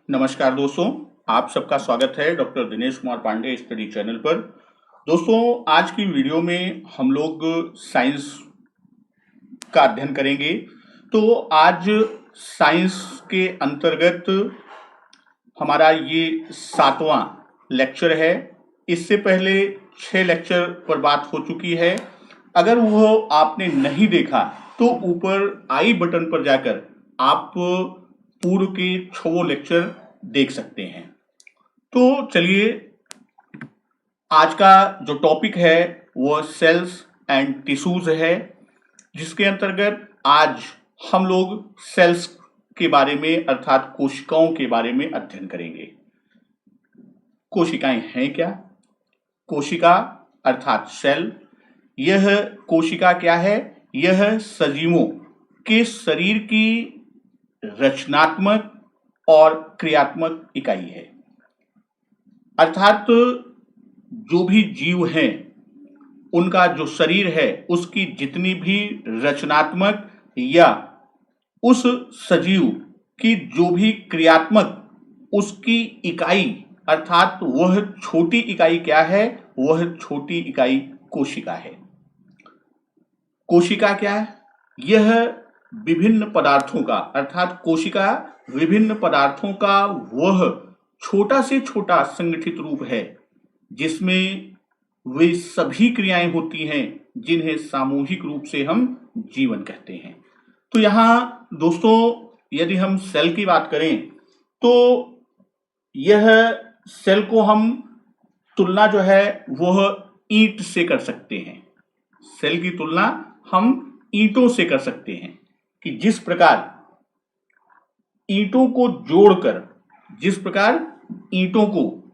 नमस्कार दोस्तों, आप सबका स्वागत है doctor Dinesh Kumar Pandey study channel पर। दोस्तों, आज की वीडियो में हम लोग साइंस का अध्ययन करेंगे। तो आज साइंस के अंतर्गत हमारा ये 7वां लेक्चर है। इससे पहले 6 लेक्चर पर बात हो चुकी है। अगर वो आपने नहीं देखा तो ऊपर आई बटन पर जाकर आप पूर्व के 6 लेक्चर देख सकते हैं। तो चलिए, आज का जो टॉपिक है वो सेल्स एंड टिश्यूज है, जिसके अंतर्गत आज हम लोग सेल्स के बारे में अर्थात कोशिकाओं के बारे में अध्ययन करेंगे। कोशिकाएं हैं क्या? कोशिका अर्थात सेल। यह कोशिका क्या है? यह सजीवों के शरीर की रचनात्मक और क्रियात्मक इकाई है। अर्थात जो भी जीव हैं उनका जो शरीर है उसकी जितनी भी रचनात्मक या उस सजीव की जो भी क्रियात्मक उसकी इकाई अर्थात वह छोटी इकाई क्या है? वह छोटी इकाई कोशिका है। कोशिका क्या है? यह विभिन्न पदार्थों का अर्थात कोशिका विभिन्न पदार्थों का वह छोटा से छोटा संगठित रूप है जिसमें वे सभी क्रियाएं होती हैं जिन्हें सामूहिक रूप से हम जीवन कहते हैं। तो यहाँ दोस्तों, यदि हम सेल की बात करें तो यह सेल को हम तुलना जो है वह ईंट से कर सकते हैं। सेल की तुलना हम ईंटों से कर सकते हैं कि जिस प्रकार ईंटों को जोड़कर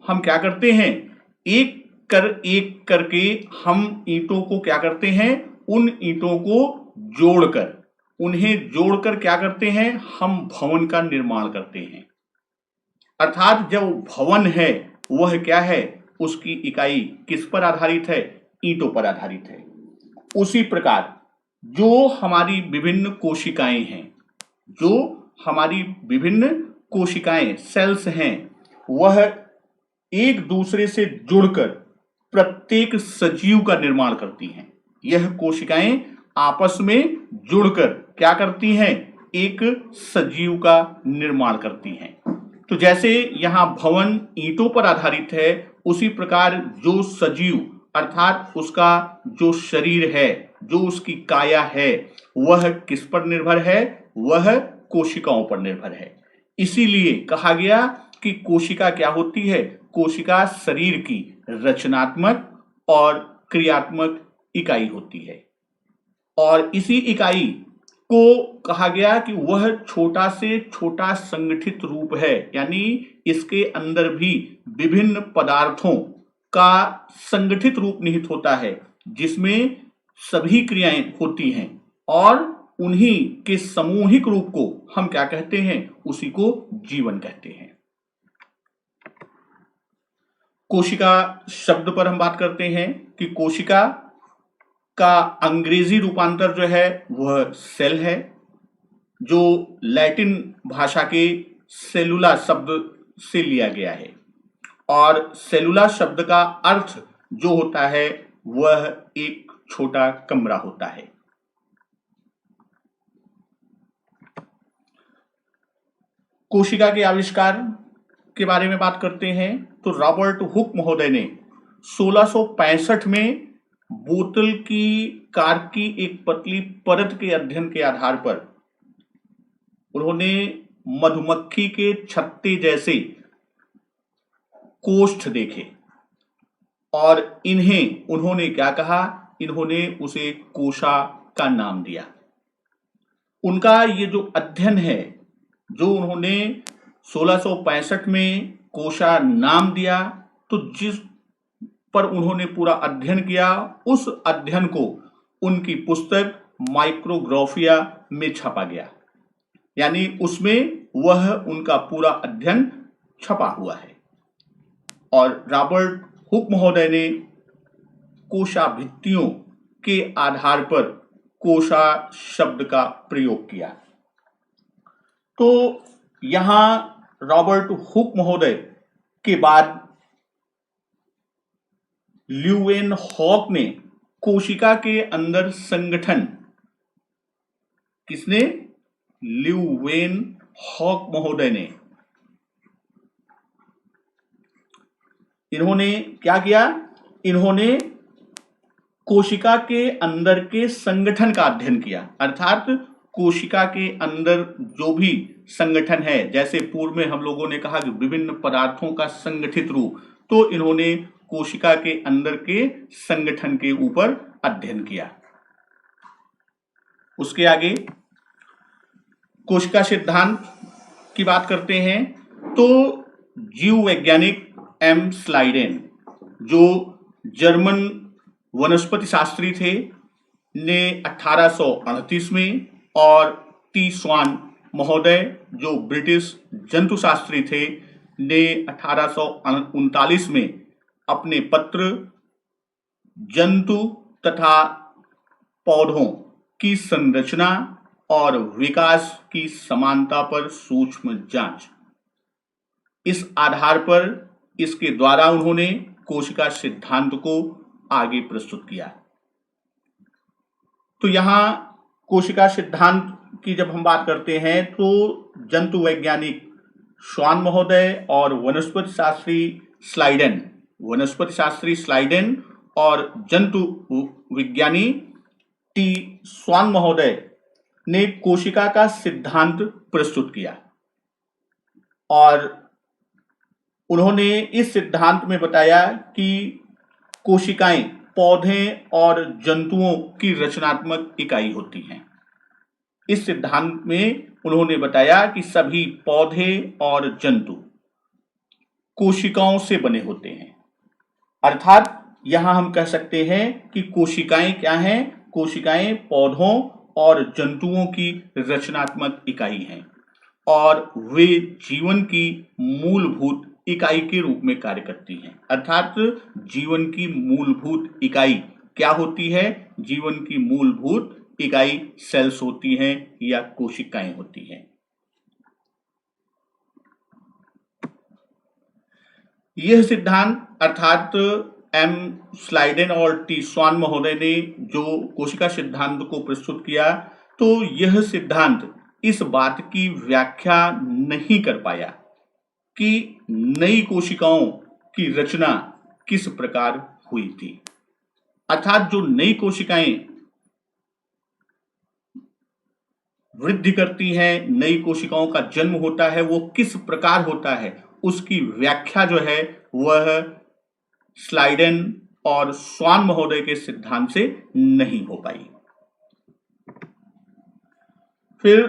हम क्या करते हैं, एक करके हम ईंटों को क्या करते हैं, उन ईंटों को जोड़कर क्या करते हैं, हम भवन का निर्माण करते हैं। अर्थात जब भवन है वह क्या है, उसकी इकाई किस पर आधारित है? ईंटों पर आधारित है। उसी प्रकार जो हमारी विभिन्न कोशिकाएं सेल्स हैं, वह एक दूसरे से जुड़कर प्रत्येक सजीव का निर्माण करती हैं। यह कोशिकाएं आपस में जुड़कर क्या करती हैं? एक सजीव का निर्माण करती हैं। तो जैसे यहाँ भवन ईंटों पर आधारित है, उसी प्रकार जो सजीव अर्थात उसका जो शरीर है, जो उसकी काया है, वह किस पर निर्भर है? वह कोशिकाओं पर निर्भर है। इसीलिए कहा गया कि कोशिका क्या होती है? कोशिका शरीर की रचनात्मक और क्रियात्मक इकाई होती है। और इसी इकाई को कहा गया कि वह छोटा से छोटा संगठित रूप है, यानी इसके अंदर भी विभिन्न पदार्थों का संगठित रूप निहित होता है जिसमें सभी क्रियाएं होती हैं और उन्हीं के सामूहिक रूप को हम क्या कहते हैं? उसी को जीवन कहते हैं। कोशिका शब्द पर हम बात करते हैं कि कोशिका का अंग्रेजी रूपांतर जो है वह सेल है, जो लैटिन भाषा के सेलुला शब्द से लिया गया है। और सेलुला शब्द का अर्थ जो होता है वह एक छोटा कमरा होता है। कोशिका के आविष्कार के बारे में बात करते हैं तो रॉबर्ट हुक महोदय ने 1665 में बोतल की कार की एक पतली परत के अध्ययन के आधार पर उन्होंने मधुमक्खी के छत्ते जैसे कोष्ठ देखे और इन्हें उन्होंने क्या कहा? इन्होंने उसे कोशा का नाम दिया। उनका ये जो अध्ययन है, जो उन्होंने 1665 में कोशा नाम दिया, तो जिस पर उन्होंने पूरा अध्ययन किया, उस अध्ययन को उनकी पुस्तक माइक्रोग्राफिया में छपा गया, यानी उसमें वह उनका पूरा अध्ययन छपा हुआ है। और रॉबर्ट हुक महोदय ने कोशाभित्तियों के आधार पर कोशा शब्द का प्रयोग किया। तो यहां रॉबर्ट हुक महोदय के बाद ल्यूवेनहॉक ने कोशिका के अंदर संगठन, किसने? ल्यूवेनहॉक महोदय ने। इन्होंने क्या किया? इन्होंने कोशिका के अंदर के संगठन का अध्ययन किया, अर्थात कोशिका के अंदर जो भी संगठन है, जैसे पूर्व में हम लोगों ने कहा कि विभिन्न पदार्थों का संगठित रूप, तो इन्होंने कोशिका के अंदर के संगठन के ऊपर अध्ययन किया। उसके आगे कोशिका सिद्धांत की बात करते हैं तो जीव वैज्ञानिक एम स्लाइडेन, जो जर्मन वनस्पति शास्त्री थे, ने 1838 में, और टी स्वान महोदय जो ब्रिटिश जंतु शास्त्री थे, ने 1839 में अपने पत्र जंतु तथा पौधों की संरचना और विकास की समानता पर सूक्ष्म जांच, इस आधार पर इसके द्वारा उन्होंने कोशिका सिद्धांत को आगे प्रस्तुत किया। तो यहां कोशिका सिद्धांत की जब हम बात करते हैं तो जंतु वैज्ञानिक स्वान महोदय और वनस्पति शास्त्री स्लाइडेन और जंतु विज्ञानी टी स्वान महोदय ने कोशिका का सिद्धांत प्रस्तुत किया, और उन्होंने इस सिद्धांत में बताया कि कोशिकाएं पौधे और जंतुओं की रचनात्मक इकाई होती हैं। इस सिद्धांत में उन्होंने बताया कि सभी पौधे और जंतु कोशिकाओं से बने होते हैं, अर्थात यहां हम कह सकते हैं कि कोशिकाएं क्या हैं? कोशिकाएं पौधों और जंतुओं की रचनात्मक इकाई हैं, और वे जीवन की मूलभूत इकाई के रूप में कार्य करती हैं। अर्थात जीवन की मूलभूत इकाई क्या होती है? जीवन की मूलभूत इकाई सेल्स होती हैं या कोशिकाएं होती हैं। यह सिद्धांत अर्थात एम स्लाइडेन और टी स्वान महोदय ने जो कोशिका सिद्धांत को प्रस्तुत किया, तो यह सिद्धांत इस बात की व्याख्या नहीं कर पाया कि नई कोशिकाओं की रचना किस प्रकार हुई थी, अर्थात जो नई कोशिकाएं वृद्धि करती हैं, नई कोशिकाओं का जन्म होता है, वो किस प्रकार होता है, उसकी व्याख्या जो है वह स्लाइडेन और स्वान महोदय के सिद्धांत से नहीं हो पाई। फिर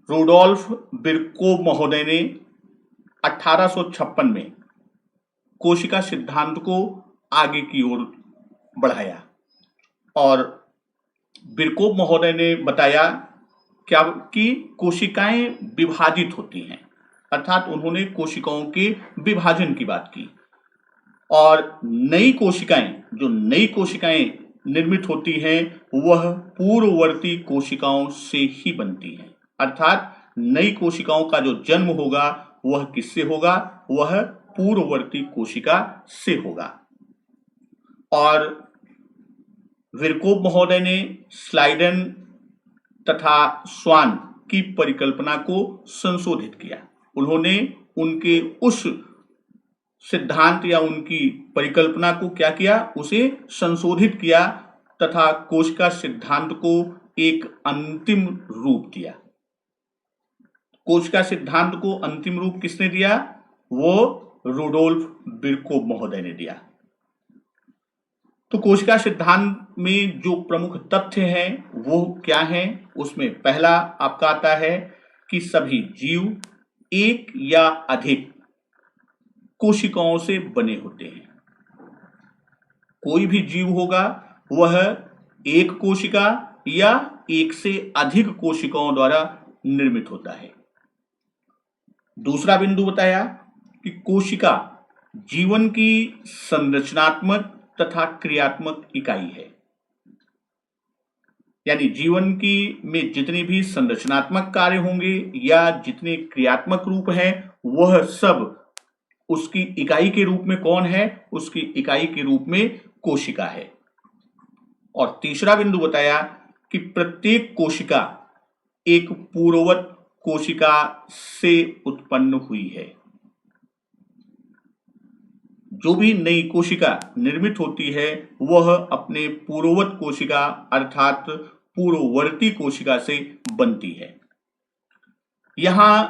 रूडोल्फ बिरकोव महोदय ने 1856 में कोशिका सिद्धांत को आगे की ओर बढ़ाया, और बिरकोव महोदय ने बताया क्या कि कोशिकाएं विभाजित होती हैं, अर्थात उन्होंने कोशिकाओं के विभाजन की बात की, और नई कोशिकाएं निर्मित होती हैं वह पूर्ववर्ती कोशिकाओं से ही बनती हैं, अर्थात नई कोशिकाओं का जो जन्म होगा वह किससे होगा? वह पूर्ववर्ती कोशिका से होगा। और विरकोव महोदय ने स्लाइडेन तथा स्वान की परिकल्पना को संशोधित किया। उन्होंने उनके उस सिद्धांत या उनकी परिकल्पना को क्या किया? उसे संशोधित किया तथा कोशिका सिद्धांत को एक अंतिम रूप दिया। कोशिका सिद्धांत को अंतिम रूप किसने दिया? वो रूडोल्फ बिरकोव महोदय ने दिया। तो कोशिका सिद्धांत में जो प्रमुख तथ्य हैं वो क्या हैं? उसमें पहला आपका आता है कि सभी जीव एक या अधिक कोशिकाओं से बने होते हैं। कोई भी जीव होगा वह एक कोशिका या एक से अधिक कोशिकाओं द्वारा निर्मित होता है। दूसरा बिंदु बताया कि कोशिका जीवन की संरचनात्मक तथा क्रियात्मक इकाई है। यानी जीवन की में जितने भी संरचनात्मक कार्य होंगे या जितने क्रियात्मक रूप हैं, वह सब उसकी इकाई के रूप में कौन है? उसकी इकाई के रूप में कोशिका है। और तीसरा बिंदु बताया कि प्रत्येक कोशिका एक पूर्ववत कोशिका से उत्पन्न हुई है। जो भी नई कोशिका निर्मित होती है वह अपने पूर्ववत कोशिका अर्थात पूर्ववर्ती कोशिका से बनती है। यहां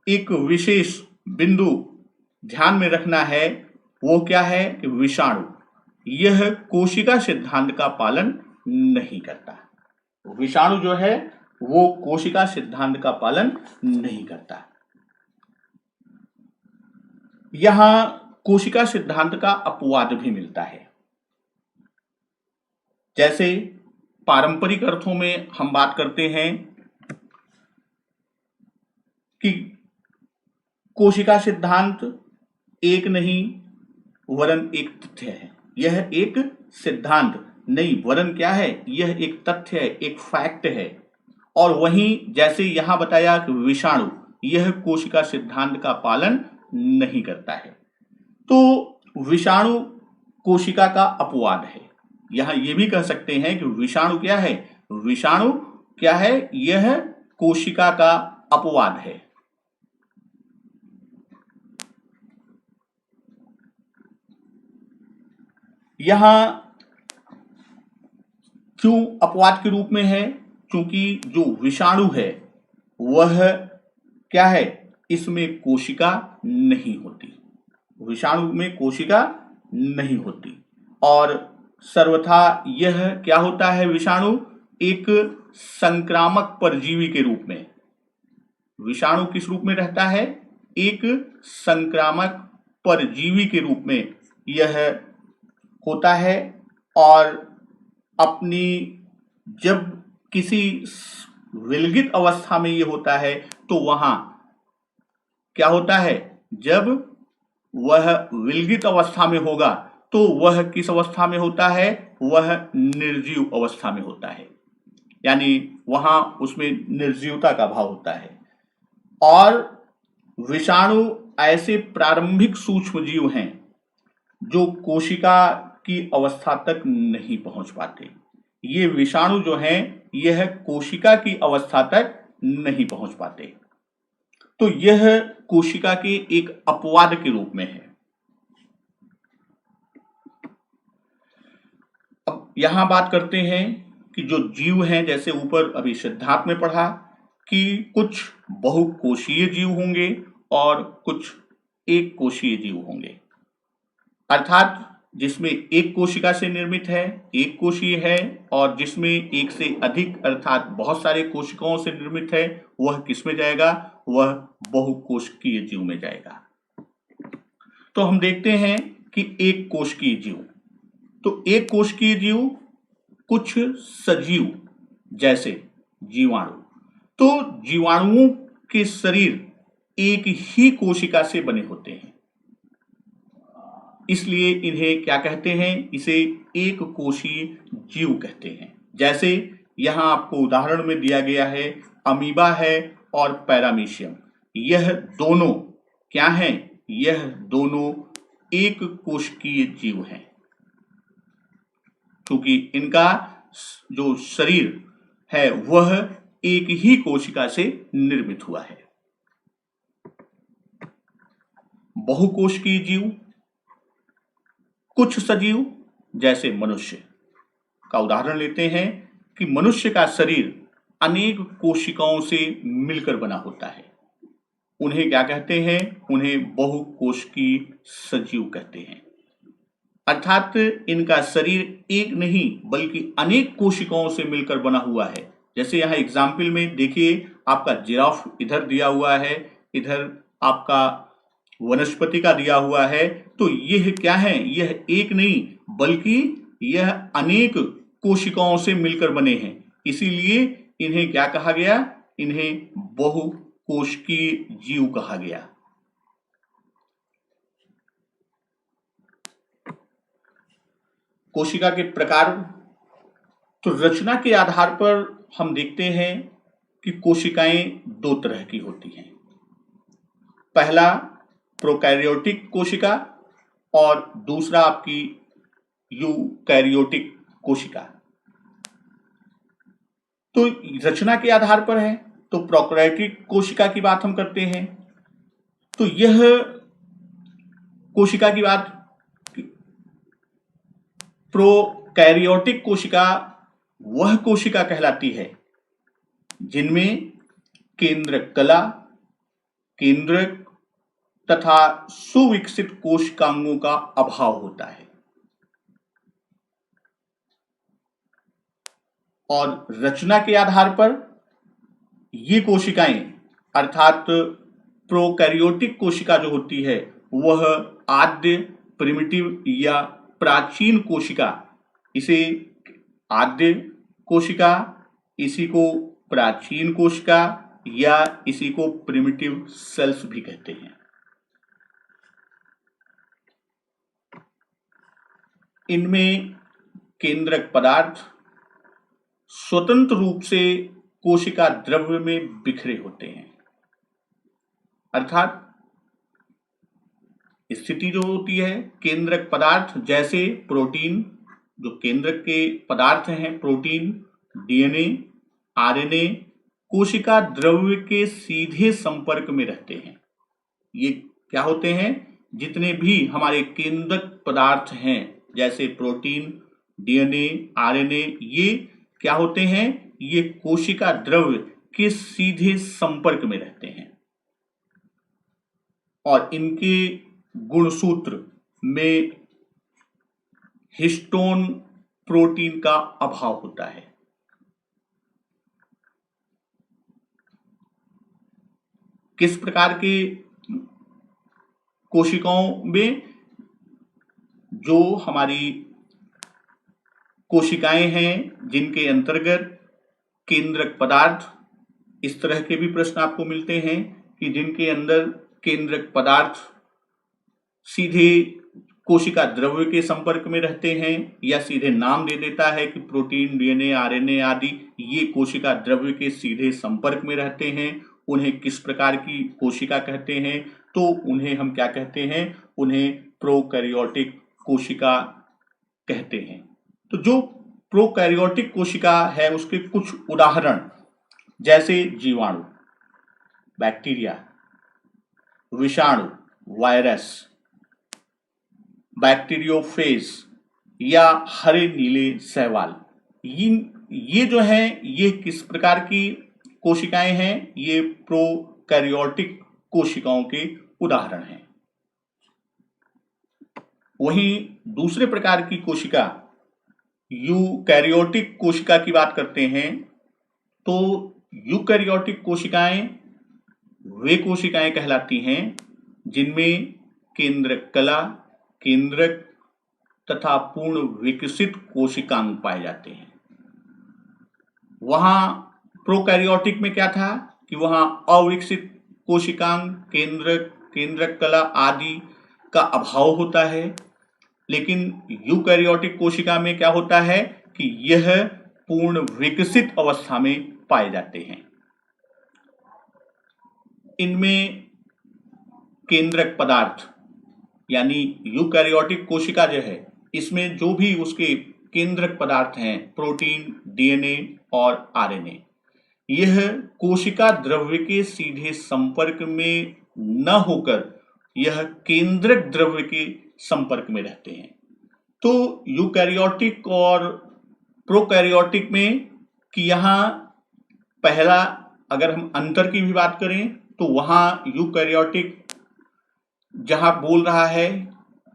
एक विशेष बिंदु ध्यान में रखना है, वो क्या है कि विषाणु यह कोशिका सिद्धांत का पालन नहीं करता। विषाणु जो है वो कोशिका सिद्धांत का पालन नहीं करता। यहां कोशिका सिद्धांत का अपवाद भी मिलता है। जैसे पारंपरिक अर्थों में हम बात करते हैं कि कोशिका सिद्धांत एक नहीं वरन एक तथ्य है। यह एक सिद्धांत नहीं वरन क्या है? यह एक तथ्य है, एक फैक्ट है। और वहीं जैसे यहां बताया कि विषाणु यह कोशिका सिद्धांत का पालन नहीं करता है, तो विषाणु कोशिका का अपवाद है। यहां यह भी कह सकते हैं कि विषाणु क्या है? विषाणु क्या है? यह कोशिका का अपवाद है। यहां क्यों अपवाद के रूप में है? क्योंकि जो विषाणु है वह क्या है? इसमें कोशिका नहीं होती। विषाणु में कोशिका नहीं होती और सर्वथा यह क्या होता है? विषाणु एक संक्रामक परजीवी के रूप में। विषाणु किस रूप में रहता है? एक संक्रामक परजीवी के रूप में यह होता है। और अपनी जब किसी विलगित अवस्था में यह होता है तो वहां क्या होता है? जब वह विलगित अवस्था में होगा तो वह किस अवस्था में होता है? वह निर्जीव अवस्था में होता है, यानी वहां उसमें निर्जीवता का भाव होता है। और विषाणु ऐसे प्रारंभिक सूक्ष्म जीव हैं जो कोशिका की अवस्था तक नहीं पहुंच पाते। ये विषाणु जो हैं यह कोशिका की अवस्था तक नहीं पहुंच पाते, तो यह कोशिका के एक अपवाद के रूप में है। अब यहां बात करते हैं कि जो जीव हैं, जैसे ऊपर अभी सिद्धांत में पढ़ा कि कुछ बहुकोशीय जीव होंगे और कुछ एक कोशीय जीव होंगे, अर्थात जिसमें एक कोशिका से निर्मित है, एक कोशीय है, और जिसमें एक से अधिक अर्थात बहुत सारे कोशिकाओं से निर्मित है, वह किस में जाएगा? वह बहुकोशिकीय जीव में जाएगा। तो हम देखते हैं कि एक कोशिकीय जीव, तो एक कोशिकीय जीव कुछ सजीव जैसे जीवाणु, तो जीवाणुओं के शरीर एक ही कोशिका से बने होते हैं, इसलिए इन्हें क्या कहते हैं? इसे एक कोशीय जीव कहते हैं। जैसे यहां आपको उदाहरण में दिया गया है, अमीबा है और पैरामीशियम। यह दोनों क्या हैं? यह दोनों एक कोशिकीय जीव हैं, क्योंकि इनका जो शरीर है वह एक ही कोशिका से निर्मित हुआ है। बहुकोशिकीय जीव कुछ सजीव जैसे मनुष्य का उदाहरण लेते हैं कि मनुष्य का शरीर अनेक कोशिकाओं से मिलकर बना होता है। उन्हें क्या कहते हैं? उन्हें बहुकोशिकीय सजीव कहते हैं। अर्थात इनका शरीर एक नहीं बल्कि अनेक कोशिकाओं से मिलकर बना हुआ है। जैसे यहाँ एग्जाम्पल में देखिए, आपका जिराफ इधर दिया हुआ है, इधर आपका वनस्पति का दिया हुआ है, तो यह क्या है? यह एक नहीं बल्कि यह अनेक कोशिकाओं से मिलकर बने हैं, इसीलिए इन्हें क्या कहा गया? इन्हें बहुकोशिकीय जीव कहा गया। कोशिका के प्रकार तो रचना के आधार पर हम देखते हैं कि कोशिकाएं दो तरह की होती हैं। पहला प्रोकैरियोटिक कोशिका और दूसरा आपकी यूकैरियोटिक कोशिका। तो रचना के आधार पर है तो प्रोकैरियोटिक कोशिका की बात हम करते हैं। तो यह कोशिका की बात, प्रोकैरियोटिक कोशिका वह कोशिका कहलाती है जिनमें केंद्रक कला, केंद्रक तथा सुविकसित कोशिकांगों का अभाव होता है। और रचना के आधार पर ये कोशिकाएं अर्थात प्रोकैरियोटिक कोशिका जो होती है वह आद्य, प्रिमिटिव या प्राचीन कोशिका, इसे आद्य कोशिका, इसी को प्राचीन कोशिका या इसी को प्रिमिटिव सेल्स भी कहते हैं। इनमें केंद्रक पदार्थ स्वतंत्र रूप से कोशिका द्रव्य में बिखरे होते हैं, अर्थात स्थिति जो होती है केंद्रक पदार्थ जैसे प्रोटीन, जो केंद्रक के पदार्थ हैं प्रोटीन, डीएनए, आरएनए कोशिका द्रव्य के सीधे संपर्क में रहते हैं। ये क्या होते हैं, जितने भी हमारे केंद्रक पदार्थ हैं जैसे प्रोटीन, डीएनए, आरएनए, ये क्या होते हैं, ये कोशिका द्रव्य के सीधे संपर्क में रहते हैं और इनके गुणसूत्र में हिस्टोन प्रोटीन का अभाव होता है। किस प्रकार के कोशिकाओं में, जो हमारी कोशिकाएं हैं जिनके अंतर्गत केंद्रक पदार्थ, इस तरह के भी प्रश्न आपको मिलते हैं कि जिनके अंदर केंद्रक पदार्थ सीधे कोशिका द्रव्य के संपर्क में रहते हैं या सीधे नाम दे देता है कि प्रोटीन, डीएनए, आरएनए आदि ये कोशिका द्रव्य के सीधे संपर्क में रहते हैं, उन्हें किस प्रकार की कोशिका कहते हैं, तो उन्हें हम क्या कहते हैं, उन्हें प्रोकैरियोटिक कोशिका कहते हैं। तो जो प्रोकैरियोटिक कोशिका है उसके कुछ उदाहरण जैसे जीवाणु, बैक्टीरिया, विषाणु, वायरस, बैक्टीरियोफेज या हरे नीले शैवाल, ये जो हैं ये किस प्रकार की कोशिकाएं हैं, ये प्रोकैरियोटिक कोशिकाओं के उदाहरण हैं। वहीं दूसरे प्रकार की कोशिका यूकैरियोटिक कोशिका की बात करते हैं तो यूकैरियोटिक कोशिकाएं वे कोशिकाएं कहलाती हैं जिनमें केंद्रक कला, केंद्रक तथा पूर्ण विकसित कोशिकांग पाए जाते हैं। वहां प्रोकैरियोटिक में क्या था कि वहां अविकसित कोशिकांग, केंद्रक, केंद्रक कला आदि का अभाव होता है, लेकिन यूकैरियोटिक कोशिका में क्या होता है कि यह पूर्ण विकसित अवस्था में पाए जाते हैं। इनमें केंद्रक पदार्थ यानी यूकैरियोटिक कोशिका जो है इसमें जो भी उसके केंद्रक पदार्थ हैं प्रोटीन, डीएनए और आरएनए, यह कोशिका द्रव्य के सीधे संपर्क में न होकर यह केंद्रक द्रव्य के संपर्क में रहते हैं। तो यूकैरियोटिक और प्रोकैरियोटिक में कि यहाँ पहला अगर हम अंतर की भी बात करें तो वहां यूकैरियोटिक जहां बोल रहा है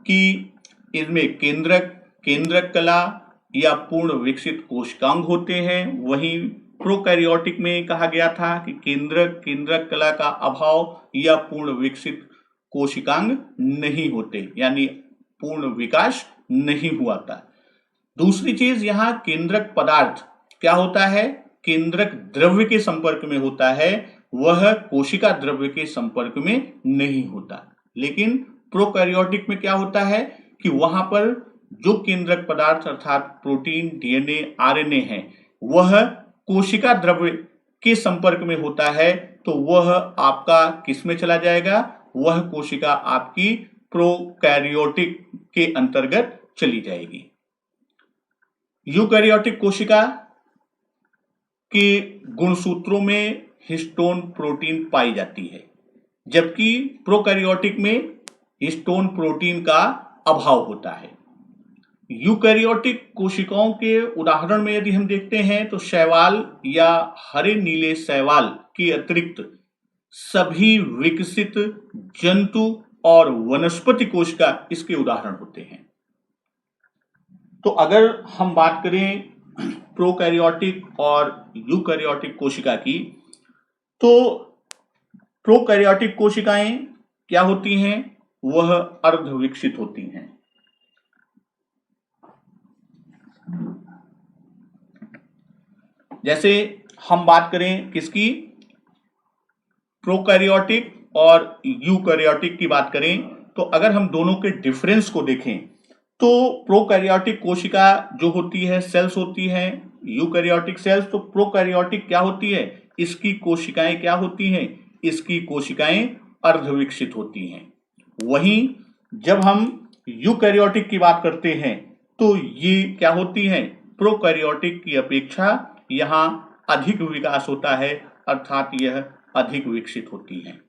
कि इसमें केंद्रक कला या पूर्ण विकसित कोशिकांग होते हैं, वहीं प्रोकैरियोटिक में कहा गया था कि केंद्रक कला का अभाव या पूर्ण विकसित कोशिकांग नहीं होते, यानी पूर्ण विकास नहीं हुआ था। दूसरी चीज यहाँ केंद्रक पदार्थ क्या होता है, केंद्रक द्रव्य के संपर्क में होता है, वह कोशिका द्रव्य के संपर्क में नहीं होता। लेकिन प्रोकैरियोटिक में क्या होता है कि वहां पर जो केंद्रक पदार्थ अर्थात प्रोटीन, डीएनए, आरएनए है, वह कोशिका द्रव्य के संपर्क में होता है तो वह आपका किस में चला जाएगा? वह कोशिका आपकी प्रोकैरियोटिक के अंतर्गत चली जाएगी। यूकैरियोटिक कोशिका के गुणसूत्रों में हिस्टोन प्रोटीन पाई जाती है, जबकि प्रोकैरियोटिक में हिस्टोन प्रोटीन का अभाव होता है। यूकैरियोटिक कोशिकाओं के उदाहरण में यदि हम देखते हैं तो शैवाल या हरे नीले शैवाल के अतिरिक्त सभी विकसित जंतु और वनस्पति कोशिका इसके उदाहरण होते हैं। तो अगर हम बात करें प्रोकैरियोटिक और यूकैरियोटिक कोशिका की, तो प्रोकैरियोटिक कोशिकाएं क्या होती हैं? वह अर्धविकसित होती हैं। जैसे हम बात करें किसकी? प्रोकैरियोटिक और यूकैरियोटिक की बात करें तो अगर हम दोनों के डिफरेंस को देखें तो प्रोकैरियोटिक कोशिका जो होती है सेल्स होती है, यूकैरियोटिक सेल्स। तो प्रोकैरियोटिक क्या होती है? इसकी कोशिकाएं क्या होती हैं? इसकी कोशिकाएं अर्धविकसित होती हैं। वहीं जब हम यूकैरियोटिक की बात करते हैं तो ये क्या होती हैं? प्रोकैरियोटिक की अपेक्षा यहां अधिक विकास होता है, अर्थात यह अधिक विकसित होती हैं।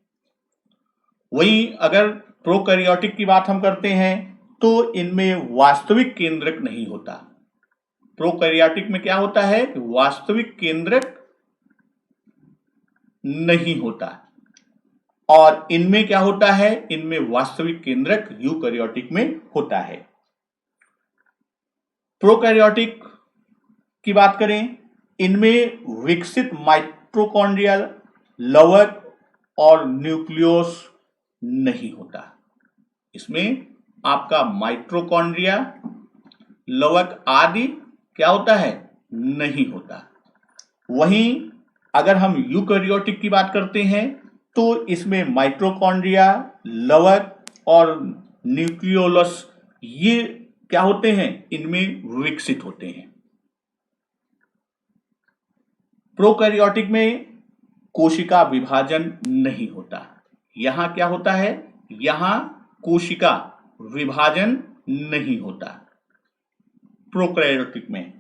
वहीं अगर प्रोकैरियोटिक की बात हम करते हैं तो इनमें वास्तविक केंद्रक नहीं होता। प्रोकैरियोटिक में क्या होता है? वास्तविक केंद्रक नहीं होता। और इनमें क्या होता है? इनमें वास्तविक केंद्रक यूकैरियोटिक में होता है। प्रोकैरियोटिक की बात करें, इनमें विकसित माइटोकॉन्ड्रिया, लवक और न्यूक्लियस नहीं होता। इसमें आपका माइटोकॉन्ड्रिया, लवक आदि क्या होता है? नहीं होता। वहीं अगर हम यूकैरियोटिक की बात करते हैं तो इसमें माइटोकॉन्ड्रिया, लवक और न्यूक्लियोलस ये क्या होते हैं? इनमें विकसित होते हैं। प्रोकैरियोटिक में कोशिका विभाजन नहीं होता। यहां क्या होता है? यहां कोशिका विभाजन नहीं होता प्रोकैरियोटिक में।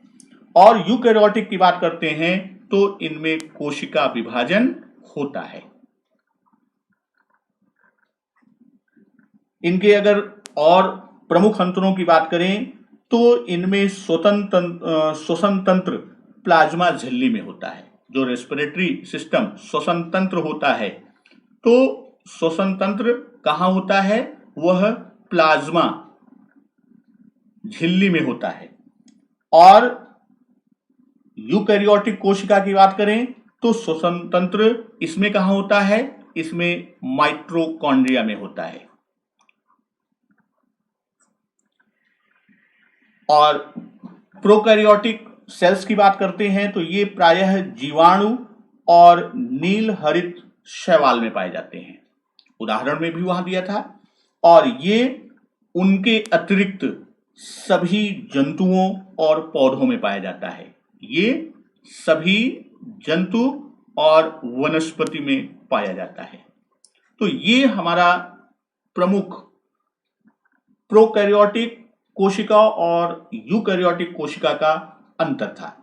और यूकैरियोटिक की बात करते हैं तो इनमें कोशिका विभाजन होता है। इनके अगर और प्रमुख अंतरों की बात करें तो इनमें श्वसन तंत्र प्लाज्मा झिल्ली में होता है। जो रेस्पिरेटरी सिस्टम श्वसन तंत्र होता है तो श्वसन तंत्र कहां होता है? वह प्लाज्मा झिल्ली में होता है। और यूकैरियोटिक कोशिका की बात करें तो श्वसन तंत्र इसमें कहां होता है? इसमें माइटोकॉन्ड्रिया में होता है। और प्रोकैरियोटिक सेल्स की बात करते हैं तो ये प्रायः जीवाणु और नील हरित शैवाल में पाए जाते हैं। उदाहरण में भी वहां दिया था। और ये उनके अतिरिक्त सभी जंतुओं और पौधों में पाया जाता है। ये सभी जंतु और वनस्पति में पाया जाता है। तो ये हमारा प्रमुख प्रोकैरियोटिक कोशिका और यूकैरियोटिक कोशिका का अंतर था।